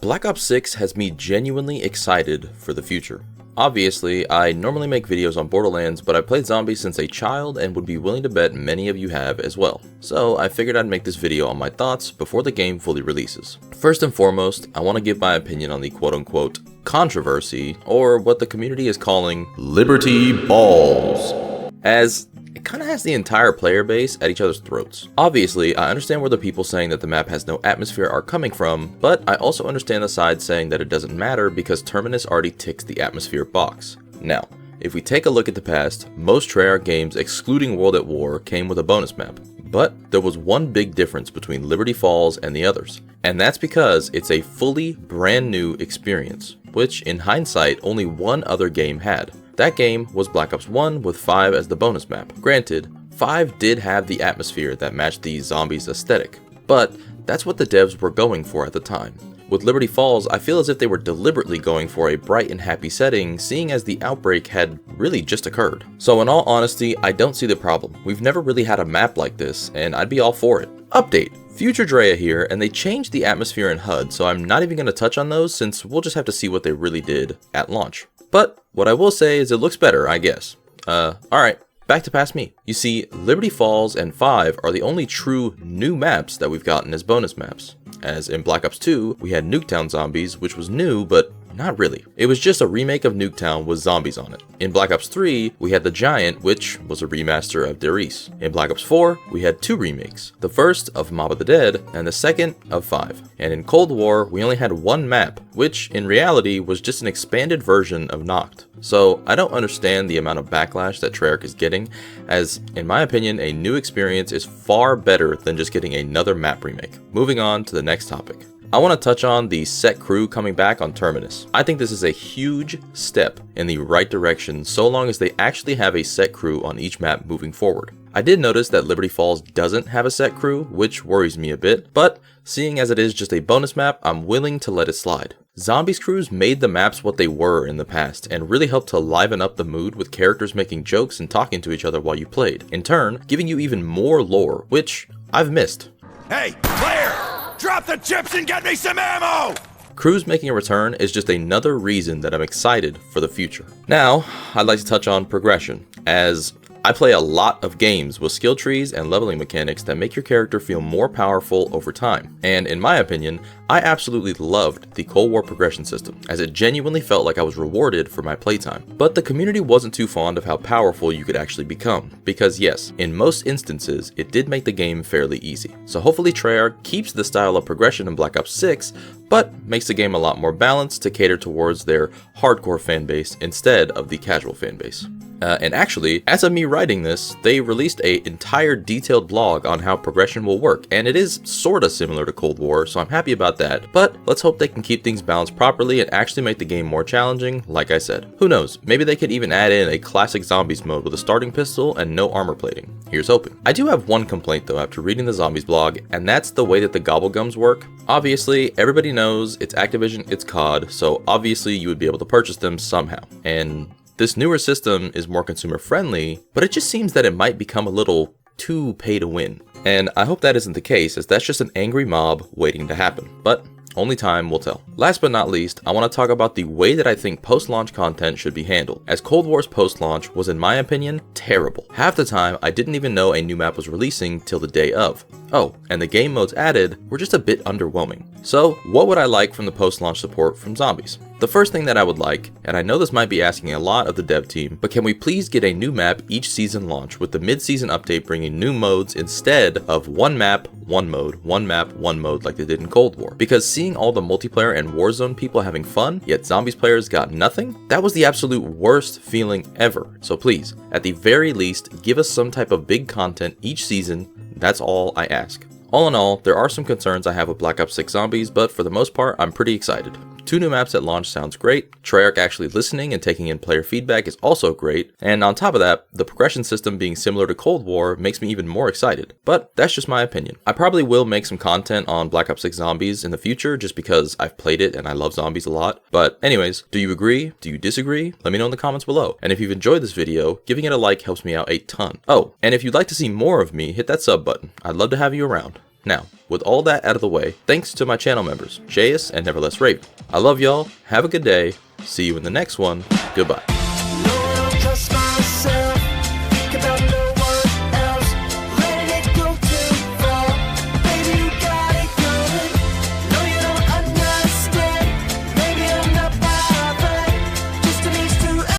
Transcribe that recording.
Black Ops 6 has me genuinely excited for the future. Obviously, I normally make videos on Borderlands, but I've played zombies since a child and would be willing to bet many of you have as well. So I figured I'd make this video on my thoughts before the game fully releases. First and foremost, I want to give my opinion on the quote-unquote controversy, or what the community is calling Liberty Balls, as it kind of has the entire player base at each other's throats. Obviously, I understand where the people saying that the map has no atmosphere are coming from, but I also understand the side saying that it doesn't matter because Terminus already ticks the atmosphere box. Now, if we take a look at the past, most Treyarch games excluding World at War came with a bonus map. But there was one big difference between Liberty Falls and the others, and that's because it's a fully brand new experience, which in hindsight only one other game had. That game was Black Ops 1 with 5 as the bonus map. Granted, 5 did have the atmosphere that matched the zombies aesthetic, but that's what the devs were going for at the time. With Liberty Falls, I feel as if they were deliberately going for a bright and happy setting, seeing as the outbreak had really just occurred. So in all honesty, I don't see the problem. We've never really had a map like this, and I'd be all for it. Update: Future Drea here, and they changed the atmosphere and HUD, so I'm not even going to touch on those since we'll just have to see what they really did at launch. But what I will say is it looks better, I guess. Alright, back to past me. You see, Liberty Falls and 5 are the only true new maps that we've gotten as bonus maps. As in Black Ops 2, we had Nuketown Zombies, which was new, but not really. It was just a remake of Nuketown with zombies on it. In Black Ops 3, we had The Giant, which was a remaster of Der Riese. In Black Ops 4, we had 2 remakes. The first of Mob of the Dead, and the second of 5. And in Cold War, we only had one map, which in reality was just an expanded version of Noct. So I don't understand the amount of backlash that Treyarch is getting, as in my opinion, a new experience is far better than just getting another map remake. Moving on to the next topic. I want to touch on the set crew coming back on Terminus. I think this is a huge step in the right direction so long as they actually have a set crew on each map moving forward. I did notice that Liberty Falls doesn't have a set crew, which worries me a bit, but seeing as it is just a bonus map, I'm willing to let it slide. Zombies crews made the maps what they were in the past and really helped to liven up the mood with characters making jokes and talking to each other while you played, in turn giving you even more lore, which I've missed. Hey, player! Drop the chips and get me some ammo! Crews making a return is just another reason that I'm excited for the future. Now, I'd like to touch on progression, as I play a lot of games with skill trees and leveling mechanics that make your character feel more powerful over time. And in my opinion, I absolutely loved the Cold War progression system, as it genuinely felt like I was rewarded for my playtime. But the community wasn't too fond of how powerful you could actually become, because yes, in most instances, it did make the game fairly easy. So hopefully Treyarch keeps the style of progression in Black Ops 6, but makes the game a lot more balanced to cater towards their hardcore fanbase instead of the casual fanbase. And actually, as of me writing this, they released an entire detailed blog on how progression will work, and it is sorta similar to Cold War, so I'm happy about that, but let's hope they can keep things balanced properly and actually make the game more challenging, like I said. Who knows, maybe they could even add in a classic zombies mode with a starting pistol and no armor plating. Here's hoping. I do have one complaint though after reading the zombies blog, and that's the way that the gobblegums work. Obviously, everybody knows it's Activision, it's COD, so obviously you would be able to purchase them somehow, and this newer system is more consumer friendly, but it just seems that it might become a little too pay to win. And I hope that isn't the case, as that's just an angry mob waiting to happen. But only time will tell. Last but not least, I want to talk about the way that I think post-launch content should be handled, as Cold War's post-launch was, in my opinion, terrible. Half the time, I didn't even know a new map was releasing till the day of. Oh, and the game modes added were just a bit underwhelming. So, what would I like from the post-launch support from Zombies? The first thing that I would like, and I know this might be asking a lot of the dev team, but can we please get a new map each season launch, with the mid-season update bringing new modes instead of one map, one mode, one map, one mode like they did in Cold War? Because seeing all the multiplayer and Warzone people having fun, yet Zombies players got nothing, that was the absolute worst feeling ever. So please, at the very least, give us some type of big content each season. That's all I ask. All in all, there are some concerns I have with Black Ops 6 Zombies, but for the most part, I'm pretty excited. 2 new maps at launch sounds great, Treyarch actually listening and taking in player feedback is also great, and on top of that, the progression system being similar to Cold War makes me even more excited. But that's just my opinion. I probably will make some content on Black Ops 6 Zombies in the future just because I've played it and I love zombies a lot. But anyways, do you agree? Do you disagree? Let me know in the comments below. And if you've enjoyed this video, giving it a like helps me out a ton. Oh, and if you'd like to see more of me, hit that sub button. I'd love to have you around. Now, with all that out of the way, thanks to my channel members, Jayus and Neverless Raven. I love y'all, have a good day, see you in the next one, goodbye. No, I don't trust myself. Think about